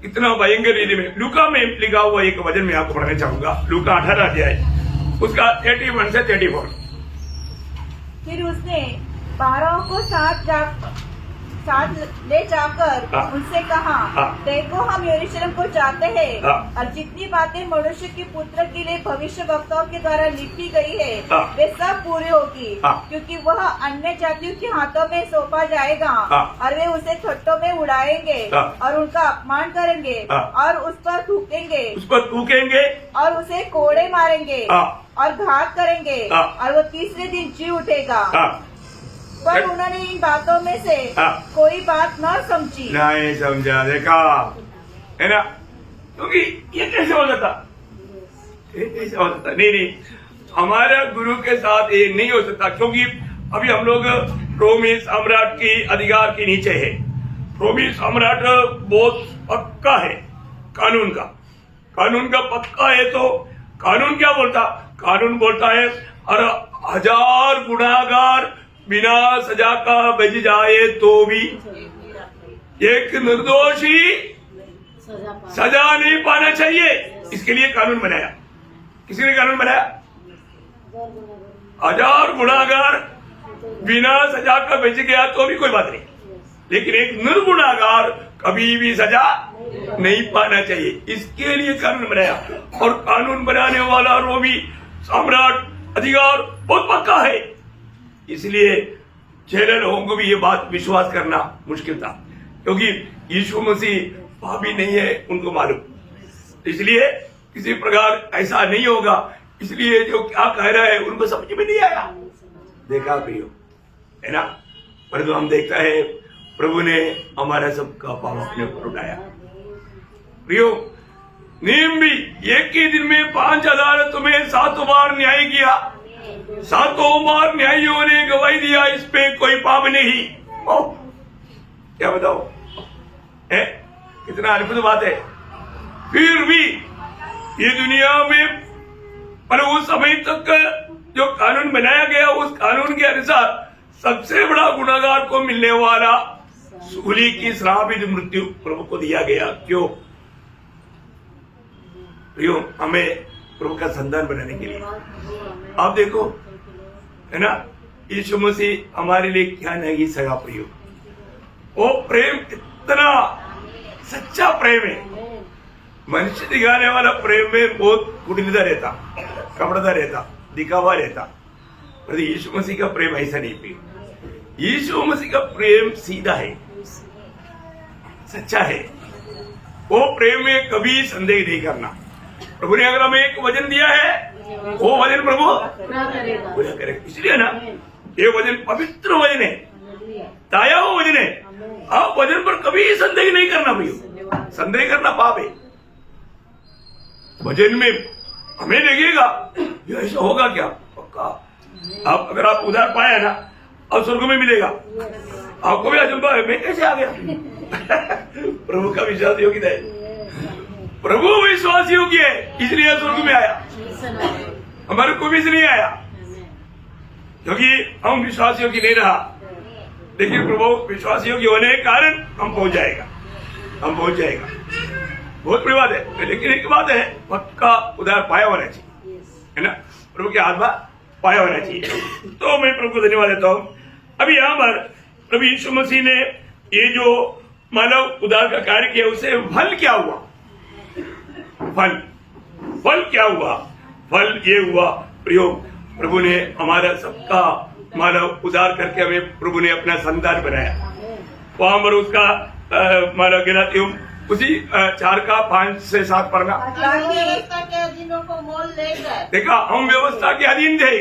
कितना भयंकर रीति में लूका में लिखा हुआ एक वचन में आपको पढ़ना चाहूंगा। लूका 18 अध्याय उसका 31 से 34। फिर उसने 12 को साथ ले जाकर उनसे कहा, देखो हम यरूशलेम को जाते हैं और जितनी बातें मनुष्य के पुत्र के लिए भविष्य वक्ताओं के द्वारा लिखी गई है वे सब पूरी होगी, क्योंकि वह अन्य जातियों के हाथों में सौंपा जाएगा और वे उसे ठट्टों में उड़ाएंगे और उनका अपमान करेंगे और उस पर थूकेंगे और उसे कोड़े मारेंगे और घात करेंगे और वो तीसरे दिन जी उठेगा। पर उन्होंने इन बातों में से हाँ। कोई बात न समझी। नहीं समझा, देखा है ना, क्योंकि ये कैसे हो सकता, ये कैसे हो सकता, नहीं, हमारा गुरु के साथ ये नहीं हो सकता, क्योंकि अभी हम लोग रोमी सम्राट की अधिकार के नीचे है। रोमी सम्राट बहुत पक्का है कानून का पक्का है, तो कानून क्या बोलता, कानून बोलता है और 1000 गुनाहगार बिना सजा का बच जाए तो भी एक निर्दोषी सजा नहीं पाना चाहिए। इसके लिए कानून बनाया, किसी ने कानून बनाया, 1000 गुनाहगार बिना सजा का बच गया तो भी कोई बात नहीं, लेकिन एक निर्गुनाहगार कभी भी सजा नहीं पाना चाहिए, इसके लिए कानून बनाया। और कानून बनाने वाला रोमी सम्राट अधिकार बहुत पक्का है, इसलिए 6 लोगों को भी ये बात विश्वास करना मुश्किल था, क्योंकि यीशु मसीह पापी नहीं है उनको मालूम, इसलिए किसी प्रकार ऐसा नहीं होगा, इसलिए जो क्या कह रहा है उनको समझ में नहीं आया। देखा प्रियो, है ना, परंतु हम देखता है प्रभु ने हमारा सबका पाप अपने ऊपर उठाया। प्रियो, नीम भी एक ही दिन में 5 अदालतों में 7 बार न्याय किया, 7 बार न्यायियों ने गवाही दिया इस पे कोई पाप नहीं। क्या बताओ, है कितना अद्भुत बात है। फिर भी ये दुनिया में पर उस समय तक जो कानून बनाया गया, उस कानून के अनुसार सबसे बड़ा गुनाहगार को मिलने वाला सूली की श्रापित मृत्यु प्रभु को दिया गया। क्यों? प्रियो, हमें प्रभु का संतान बनाने के लिए। आप देखो, है ना, यीशु मसीह हमारे लिए क्या नहीं सगा। प्रियो, वो प्रेम इतना सच्चा प्रेम है, मनुष्य दिखाने वाला प्रेम में बहुत कुटिलता रहता, कपड़ता रहता, दिखावा रहता, पर यीशु मसीह का प्रेम ऐसा नहीं। प्रिय, यीशु मसीह का प्रेम सीधा है, सच्चा है, वो प्रेम में कभी संदेह नहीं करना। प्रभु ने अगर हमें एक वचन दिया है, वो वचन प्रभु पूरा करेगा। इसलिए ना, ये वचन पवित्र वचन है, ताया हुआ वचन है। आप वचन पर कभी संदेह नहीं करना भैया, संदेह करना पाप है। वचन में हमें लगेगा ये ऐसा होगा क्या, पक्का आप अगर आप उधार पाया ना, अब स्वर्ग में मिलेगा, आपको भी अचंभा है, मैं कैसे आ गया। प्रभु का विश्वास योग्य है, प्रभु विश्वास योग्य है, इसलिए स्वर्ग में आया, हमारे को भी नहीं आया, क्योंकि हम विश्वास योग्य नहीं रहा। लेकिन प्रभु विश्वास योग्य होने के कारण हम पहुंच जाएगा, हम पहुंच जाएगा। बहुत बड़ी बात है, लेकिन एक बात है, पक्का उधार पाया होना चाहिए, है ना, प्रभु के आत्मा पाया होना चाहिए। तो मैं प्रभु को धन्यवाद देता हूँ। अभी यहाँ पर प्रभु यीशु मसीह ने ये जो मानव उधार का कार्य किया, उसे फल क्या हुआ, फल क्या हुआ, फल ये हुआ प्रियो, प्रभु ने हमारा सबका मानव उधार करके हमें प्रभु ने अपना संतान बनाया। वहां पर उसका मानव गिनाती हूँ, उसी 4 का 5 से 7 पढ़ना। व्यवस्था के अधीनों को मोल लेकर, देखा, हम व्यवस्था के अधीन थे,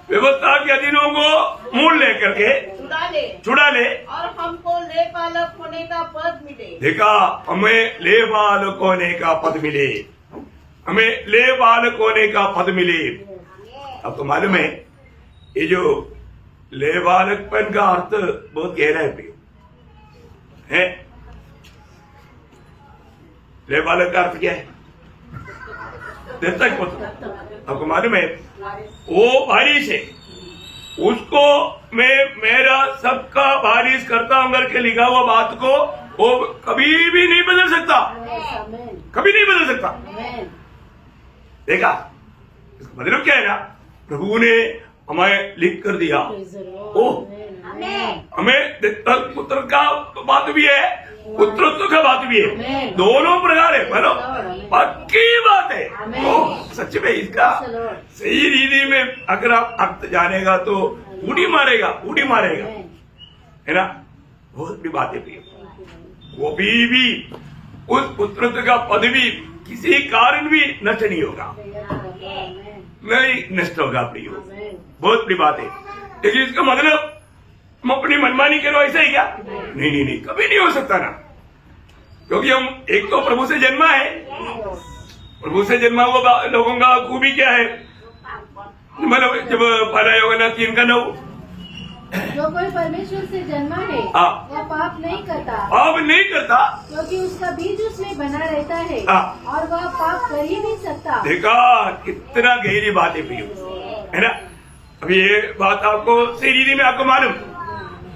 व्यवस्था के अधीनों को मोल लेकर के छुड़ा ले और हमको लेपालक होने का पद मिले। देखा, हमें लेबालक होने का पद मिले, हमें लेबालक होने का पद मिले। अब तो मालूम है, ये जो लेबालकपन का अर्थ बहुत गहरा है प्रियो, है। लेबालक का अर्थ क्या है, दत्तक पुत्र। आपको मालूम है, वो बारिश है, उसको मैं मेरा सबका बारिश करता हूं करके लिखा हुआ बात को वो कभी भी नहीं बदल सकता, कभी नहीं बदल सकता। देखा, इसका मतलब क्या है ना, प्रभु ने हमें लिख कर दिया। ओ, हमें दत्तक पुत्र का बात भी है, पुत्रत्व का बात भी है, दोनों प्रकार है, बोलो पक्की बात है। तो सच में इसका सही रीति में अगर आप अर्थ जानेगा तो उड़ी मारेगा, उड़ी मारेगा, है ना। बहुत बड़ी बात है प्रिय, वो भी उस पुत्रत्व का पद भी किसी कारण भी नष्ट नहीं होगा, नहीं नष्ट होगा प्रिय। बहुत बड़ी बात है, लेकिन इसका मतलब मनमानी करो, ऐसा ही क्या? नहीं नहीं नहीं, कभी नहीं हो सकता ना, क्योंकि हम एक तो प्रभु से जन्मा है। प्रभु से जन्मा हुआ लोगों का खूबी क्या है? मतलब जब पहला योगना 3:9, जो कोई परमेश्वर से जन्मा है हाँ। वह पाप नहीं करता, पाप नहीं करता, क्योंकि उसका बीज उसमें बना रहता है हाँ। और वह पाप कर ही नहीं सकता। देखा कितना गहरी बात है प्रियो, है ना? अब ये बात आपको शरीर में आपको मालूम,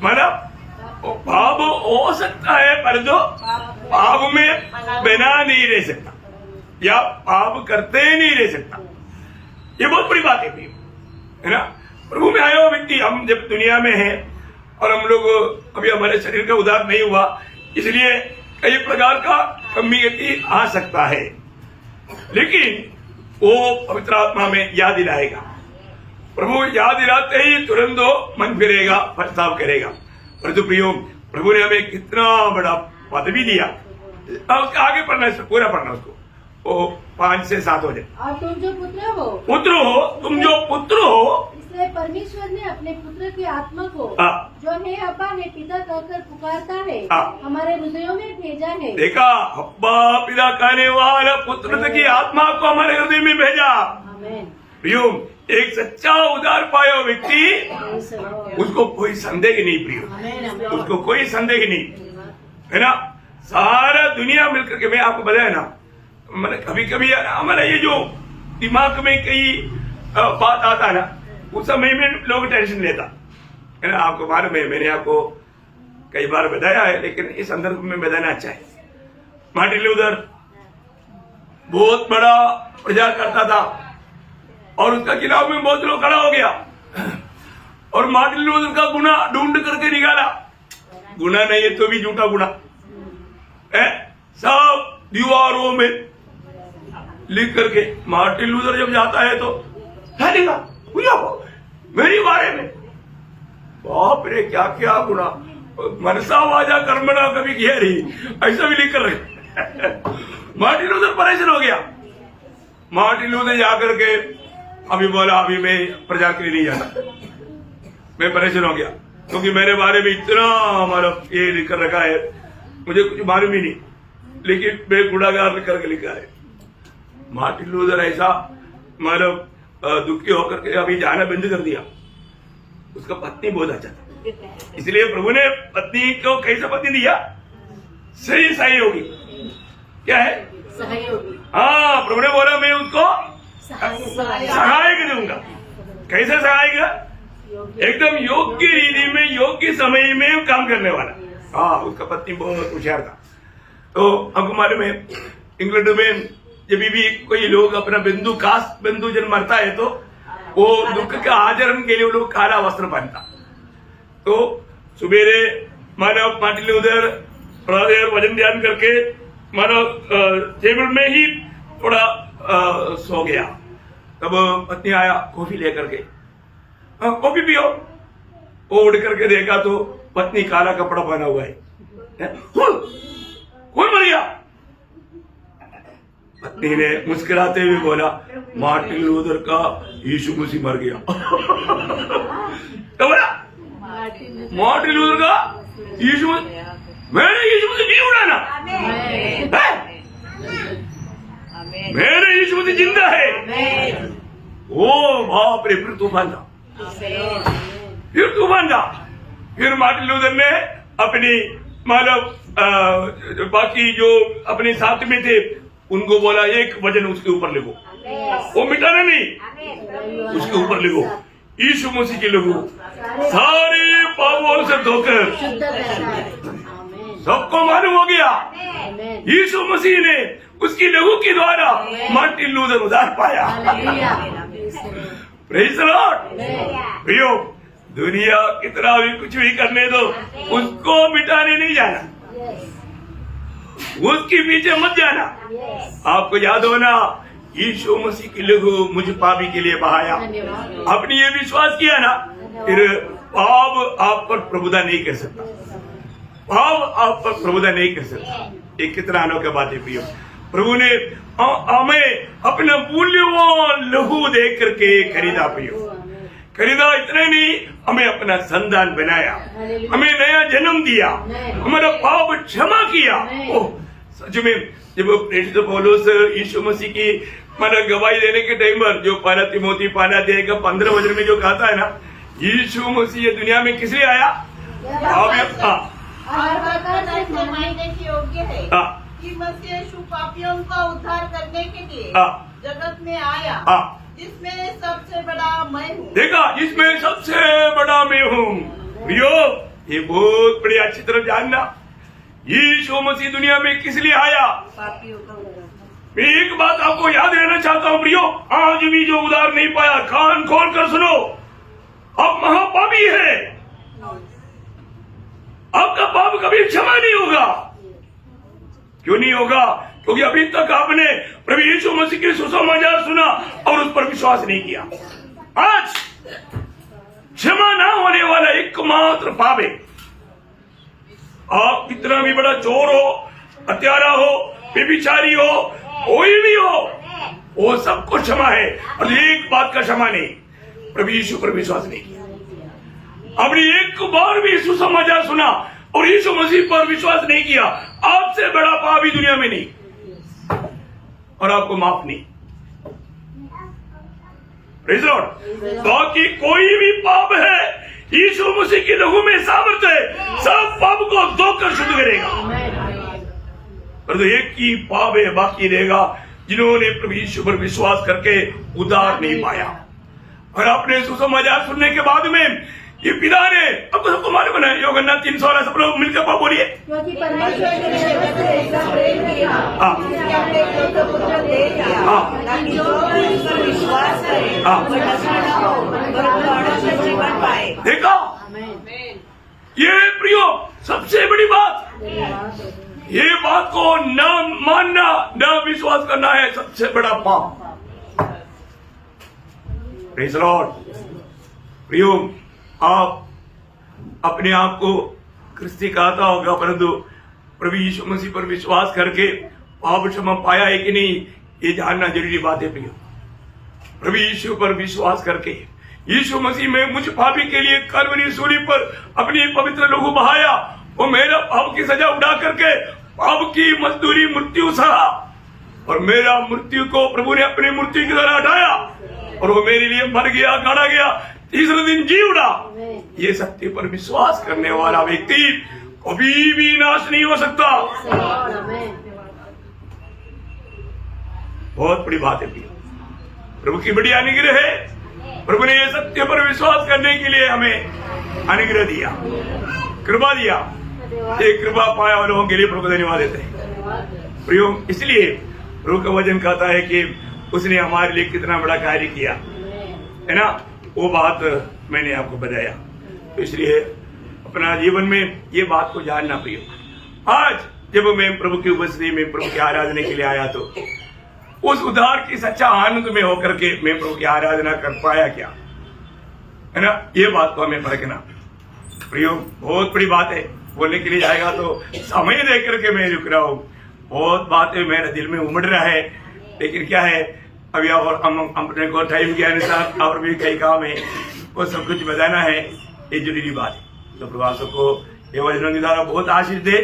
मतलब पाप हो सकता है परंतु पाप में बना नहीं रह सकता या पाप करते नहीं रह सकता। ये बहुत बड़ी बात है प्रियो, है ना? प्रभु में आया हुआ व्यक्ति, हम जब दुनिया में हैं और हम लोग अभी हमारे शरीर का उद्धार नहीं हुआ, इसलिए कई प्रकार का कमी आ सकता है, लेकिन वो पवित्र आत्मा में याद दिलाएगा। प्रभु याद दिलाते ही तुरंत मन फिरेगा, पछताव करेगा। परंतु प्रियो, प्रभु ने हमें कितना बड़ा पदवी दिया, उसका आगे पढ़ना है, पूरा पढ़ना उसको, वो 5 से 7 हो जाए। और तुम जो पुत्र हो, तुम जो पुत्र हो, इसलिए परमेश्वर ने अपने पुत्र की आत्मा को, हाँ। जो है अब्बा है पिता कहकर पुकारता है, हाँ। हमारे हृदयों में भेजा है। देखा, अब्बा पिता कहने वाला पुत्र की आत्मा को हमारे हृदय में भेजा। आमीन। प्रियो, एक सच्चा उद्धार पाया हुआ व्यक्ति, उसको कोई संदेह नहीं प्रियो, आमीन, आमीन। उसको कोई संदेह नहीं, है ना? सारा दुनिया मिलकर के, मैं आपको बताया ना, मैंने कभी कभी हमारा ये जो दिमाग में कई बात आता है ना, उस समय में लोग टेंशन लेता है ना। आपको मालूम है, मैंने आपको कई बार बताया है, लेकिन इस संदर्भ में बताना अच्छा है। मार्टिन लूथर बहुत बड़ा प्रचार करता था और उसका खिलाफ में बहुत लोग खड़ा हो गया, और मार्टिन लूथर का गुना ढूंढ करके निकाला। गुना नहीं है तो भी झूठा गुना है, सब दीवारों में लिख करके। मार्टिन लूथर जब जाता है तो क्या लिखा? मेरी बारे में, बाप रे क्या क्या गुना, मनसा वाजा कर्मणा कभी किया रही, ऐसा भी लिख कर रहे। मार्टिन लूथर परेशान हो गया। मार्टिन लूथर जाकर के अभी बोला, अभी मैं प्रचार के लिए नहीं जाता, मैं परेशान हो गया, क्योंकि मेरे बारे में इतना मतलब ये लिख कर रखा है, मुझे कुछ मालूम ही नहीं, लेकिन मैं गुनाहगार लिख करके लिखा है। मार्टिन लूथर ऐसा मतलब दुखी होकर के अभी जाना बंद कर दिया। उसका पत्नी बहुत अच्छा था, इसलिए प्रभु ने पत्नी को कैसा पत्नी दिया? सही सहयोगी। क्या है? सहयोगी। हाँ, प्रभु ने बोला मैं उसको सहायक दूंगा। कैसे सहायक? एकदम योग्य रीति में, योग्य समय में काम करने वाला। हाँ, उसका पत्नी बहुत होशियार था। तो हमको मालूम है, इंग्लैंड में जब भी कोई लोग अपना बंधु, खास बंधु जन मरता है तो वो दुख का आचरण के लिए वो लोग काला वस्त्र पहनता। तो सुबेरे मानव मार्टिन लूथर थोड़ा देर वजन ध्यान करके मानव टेबल में ही थोड़ा सो गया। तब पत्नी आया कॉफी लेकर के, कॉफी पियो। वो उठ करके देखा तो पत्नी काला कपड़ा पहना हुआ है। कौन मर गया? पत्नी ने मुस्कुराते हुए बोला, मार्टिन लूथर का यीशु मसीह मर गया। तो बोला मार्टिन लूथर का यीशु मसीह, मैंने यीशु मसीह नहीं उड़ाना, मेरे यीशु मसीह जिंदा है। ओ बाप रे, फिर तूफान था, फिर तूफान था। फिर मार्टिन लूथर ने अपनी मतलब बाकी जो अपने साथ में थे उनको बोला, एक वजन उसके ऊपर लिखो, वो मिटाना नहीं, उसके ऊपर लिखो यीशु मसीह के लिखो, सारे पापों से धोकर। सबको मालूम हो गया यीशु मसीह ने उसकी लहू के द्वारा मार्टिन लूथर उद्धार पाया। Praise the Lord. प्रियो, दुनिया कितना भी कुछ भी करने दो, उसको मिटाने नहीं जाना, उसके पीछे मत जाना। आपको याद होना, यीशु मसीह की लहू मुझ पापी के लिए बहाया। आपने ये विश्वास किया ना, फिर पाप आप पर प्रभुता नहीं कर सकता, पाप आप पर प्रभुता नहीं कर सकता। ये कितना अनोखा बात है प्रियो। प्रभु ने हमें अपना मूल्यवान लहू दे करके खरीदा प्रियो। खरीदा, इतना ही नहीं, हमें अपना संतान बनाया, हमें नया जन्म दिया, हमारा पाप क्षमा किया। ओह, सच में जब प्रेरित पौलुस यीशु मसीह की माना गवाही देने के टाइम पर जो पहला तिमोथी 5:15 वचन में जो कहता है ना, यीशु मसीह ये दुनिया में किस लिए आया? मायने के योग्य है कि मसीह यीशु पापियों का उद्धार करने के लिए जगत में आया, जिसमें सबसे बड़ा मैं हूँ। देखा, जिसमें सबसे बड़ा मैं हूँ। प्रियो, ये बहुत बड़ी अच्छी तरह जानना, यीशु मसीह दुनिया में किस लिए आया? मैं एक बात आपको याद रहना चाहता हूँ प्रियो, आज भी जो उद्धार नहीं पाया, कान खोल कर सुनो, आप महापापी है, आपका पाप कभी क्षमा नहीं होगा। क्यों नहीं होगा? क्योंकि अभी तक आपने प्रभु यीशु मसीह की सुसमाचार सुना और उस पर विश्वास नहीं किया। आज क्षमा ना होने वाला एकमात्र पाप है। आप कितना भी बड़ा चोर हो, हत्यारा हो, व्यभिचारी हो, कोई भी हो, वो सबको क्षमा है, और एक बात का क्षमा नहीं, प्रभु यीशु पर विश्वास नहीं किया। आपने एक बार भी सुसमाचार सुना और यीशु मसीह पर विश्वास नहीं किया, आपसे बड़ा पापी दुनिया में नहीं, और आपको माफ नहीं। Praise Lord. बाकी कोई भी पाप है, यीशु मसीह की लहू में सामर्थ्य है, सब पाप को धोकर शुद्ध करेगा। पर तो एक ही पाप है बाकी रहेगा, जिन्होंने प्रभु यीशु पर विश्वास करके उद्धार नहीं पाया। और आपने सुसमाचार सुनने के बाद में ये पिता ने, आपको सबको मालूम है, यूहन्ना 3:16, सब लोग मिलकर पाप बोलिए। क्योंकि परमेश्वर ने जगत से ऐसा प्रेम किया कि अपने एकलौते पुत्र दे दिया, ताकि जो कोई उस पर विश्वास करे वो नष्ट न हो और अनंत जीवन पाए। देखा, ये प्रियो सबसे बड़ी बात, ये बात को न मानना, न विश्वास करना है सबसे बड़ा पाप। Praise Lord. प्रियो, आप अपने आप को क्रिस्ती कहता होगा, परंतु प्रभु यीशु मसीह पर विश्वास करके पाप क्षमा पाया है कि नहीं, ये जानना जरूरी बात है। प्रियो, प्रभु यीशु पर विश्वास करके यीशु मसीह में मुझ पापी के लिए कलवरी सूली पर अपनी पवित्र लहू बहाया, वो मेरा पाप की सजा उड़ा करके पाप की मजदूरी मृत्यु सहा, और मेरा मृत्यु को प्रभु ने अपनी मृत्यु की तरह हटाया, और वो मेरे लिए मर गया, गाड़ा गया, तीसरे दिन जी उड़ा। ये सत्य पर विश्वास करने वाला व्यक्ति कभी भी नाश नहीं हो सकता। बहुत बड़ी बात है प्रभु की बड़ी अनुग्रह है। प्रभु ने ये सत्य पर विश्वास करने के लिए हमें अनुग्रह दिया, कृपा दिया। ये कृपा पाया वाले लोगों के लिए प्रभु धन्यवाद देते हैं। प्रियो, इसलिए प्रभु का वचन कहता है कि उसने हमारे लिए कितना बड़ा कार्य किया है ना, वो बात मैंने आपको बताया। तो इसलिए अपना जीवन में ये बात को जानना प्रियो। आज जब मैं प्रभु की उपस्थिति में प्रभु की आराधना के लिए आया, तो उस उद्धार की सच्चा आनंद में होकर के मैं प्रभु की आराधना कर पाया क्या, है ना, ये बात को हमें परखना प्रियो बहुत बड़ी बात है। बोलने के लिए जाएगा तो समय देख करके मैं रुक रहा हूँ, बहुत बातें मेरे दिल में उमड़ रहा है, लेकिन क्या है, अभी और हम अपने को टाइम के अनुसार और भी कई काम है, वो सब कुछ बताना है, ये जरूरी बात है। तो प्रभु सबको ये वचनों के द्वारा बहुत आशीष दे,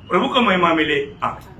प्रभु को महिमा मिले। आमीन।